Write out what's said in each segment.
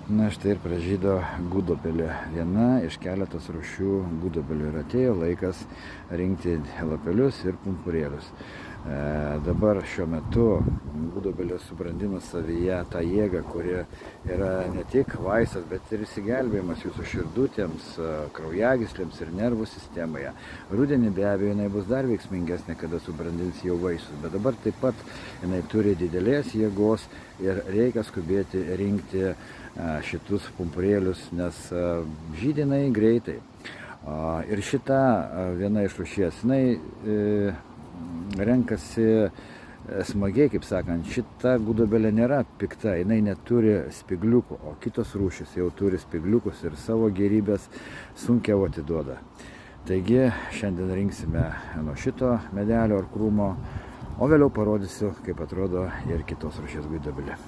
Na štai ir pražydo gudobelė. Viena iš keletos rūšių gudobelių. Ir atėjo laikas rinkti lapelius ir pumpurėlius. Dabar šiuo metu gudobelė subrandina savyje tą jėgą, kuri yra ne tik vaistas, bet ir išsigelbėjimas jūsų širdutėms, kraujagyslėms ir nervų sistemoje. Rudenį be abejo jinai bus dar veiksmingesnė, kada subrandins jau vaisius, bet dabar taip pat jinai turi didelės jėgos ir reikia skubėti rinkti šitus pumpurėlius, nes žydinai greitai. Ir šita viena iš rūšies, jinai renkasi smagiai, kaip sakant, šita gudobelė nėra pikta, jinai neturi spigliukų, o kitos rūšys jau turi spigliukus ir savo gėrybės sunkiau atiduoda. Taigi šiandien rinksime nuo šito medelio ar krūmo, o vėliau parodysiu, kaip atrodo ir kitos rūšies gudobelė.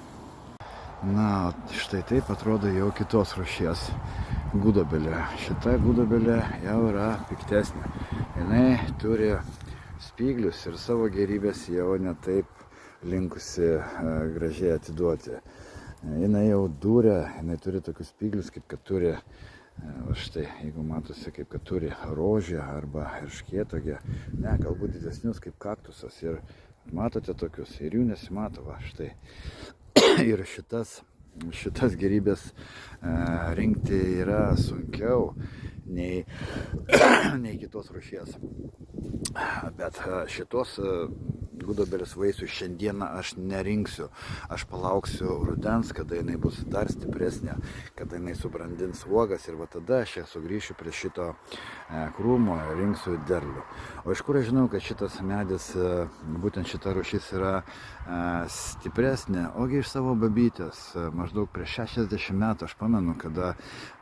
Na, štai taip atrodo jau kitos rūšies gudobelė. Šita gudobelė jau yra piktesnė. Jinai turi spyglius ir savo gėrybės jau netaip linkusi gražiai atiduoti. Jinai jau dūrė, jinai turi tokius spyglius, kaip kad turi, štai, jeigu matosi, kaip kad turi rožė arba erškėtogė. Ne, galbūt didesnius kaip kaktusas. Ir matote tokius, ir jų nesimato, va, štai. Ir šitas gėrybės rinkti yra sunkiau nei kitos rūšies. Bet šitos gudobelės vaisių šiandieną aš nerinksiu. Aš palauksiu rudens, kada jinai bus dar stipresnė, kada jinai subrandins uogas ir va tada aš sugrįšiu prie šito krūmo ir rinksiu derlių. O iš kur aš žinau, kad šitas medis, būtent šita rūšis yra stipresnė? Ogi iš savo babytės. Maždaug prieš 60 metų aš pamenu, kada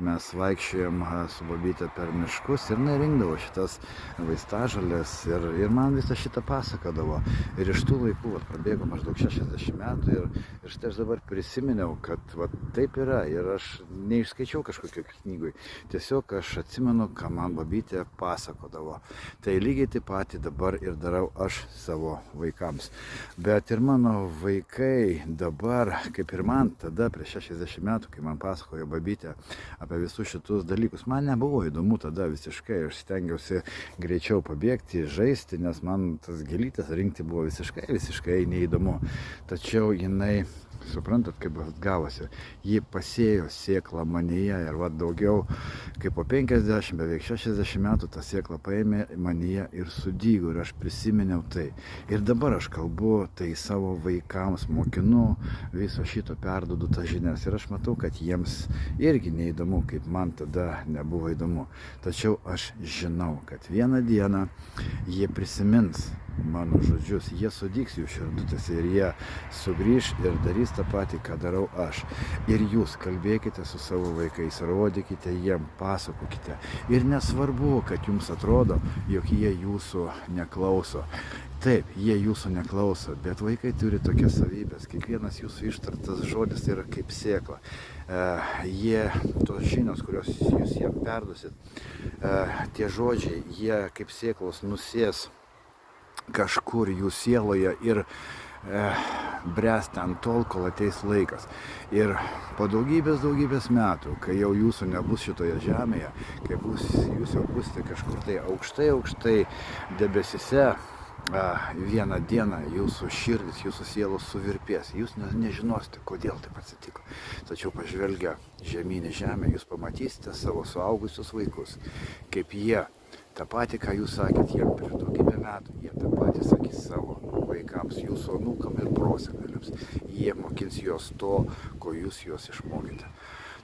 mes vaikščiojom su babytė per miškus ir rinkdavo šitas vaistažolės ir man visą šitą pasakodavo. Ir iš tų laikų prabėgo maždaug 60 metų ir štai aš dabar prisiminiau, kad taip yra ir aš neišskaičiau kažkokio knygui. Tiesiog aš atsimenu, ką man babytė pasakodavo. Tai lygiai taip pat dabar ir darau aš savo vaikams. Bet ir mano vaikai dabar, kaip ir man tada prieš 60 metų, kai man pasakojo babytė apie visus šitus dalykus, man nebuvo įdomu tada visiškai. Aš stengiausi greičiau pabėgti, žaisti, nes man tas gėlytes rinkti buvo visiškai neįdomu. Tačiau jinai, suprantat, kaip gavosi, ji pasėjo sėklą manyje ir daugiau kaip po 50, beveik 60 metų tą sėklą paėmė manyje ir sudygo ir aš prisiminiau tai. Ir dabar aš kalbu tai savo vaikams, mokinu viso šito, perduodu tas žinias ir aš matau, kad jiems irgi neįdomu, kaip man tada nebuvo įdomu. Tačiau aš žinau, kad vieną dieną jie prisimins mano žodžius, jie sudygs jų širdutėse ir jie sugrįš ir darys tą patį, ką darau aš. Ir jūs kalbėkite su savo vaikais, rodykite jiem, pasakokite. Ir nesvarbu, kad jums atrodo, jog jie jūsų neklauso. Taip, jie jūsų neklauso, bet vaikai turi tokias savybės. Kiekvienas jūsų ištartas žodis yra kaip sėkla. Jie, tos žinios, kurios jūs jiem perduosit, tie žodžiai, jie kaip sėklos nusės kažkur jų sieloje ir bręs ten tol, kol ateis laikas. Ir po daugybės metų, kai jau jūsų nebus šitoje žemėje, kai jūs jau būsite kažkur tai aukštai debesise, vieną dieną jūsų širdis, jūsų sielos suvirpės. Jūs nežinosite, kodėl taip atsitiko. Tačiau pažvelgę žemyn į žemę, jūs pamatysite savo suaugusius vaikus, kaip jie tą patį, ką jūs sakėt jiem prieš daugybę metų, jie tą patį sakys savo vaikams, jūsų anūkam ir proseneliams. Jie mokins juos to, ko jūs juos išmokite.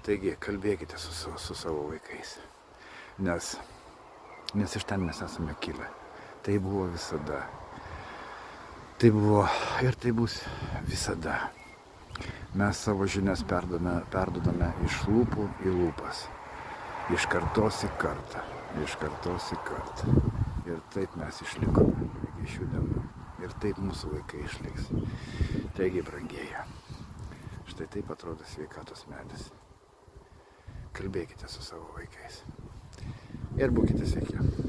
Taigi, kalbėkite su savo vaikais, nes iš ten mes esame kilę. Tai buvo visada. Tai buvo ir tai bus visada. Mes savo žinias perdodame iš lūpų į lūpas, iš kartos į kartą. Iš kartos į kartą. Ir taip mes išlikome iki šių dienų. Ir taip mūsų vaikai išliks. Taigi, brangieji, štai taip atrodo sveikatos medis. Kalbėkite su savo vaikais. Ir būkite sveiki.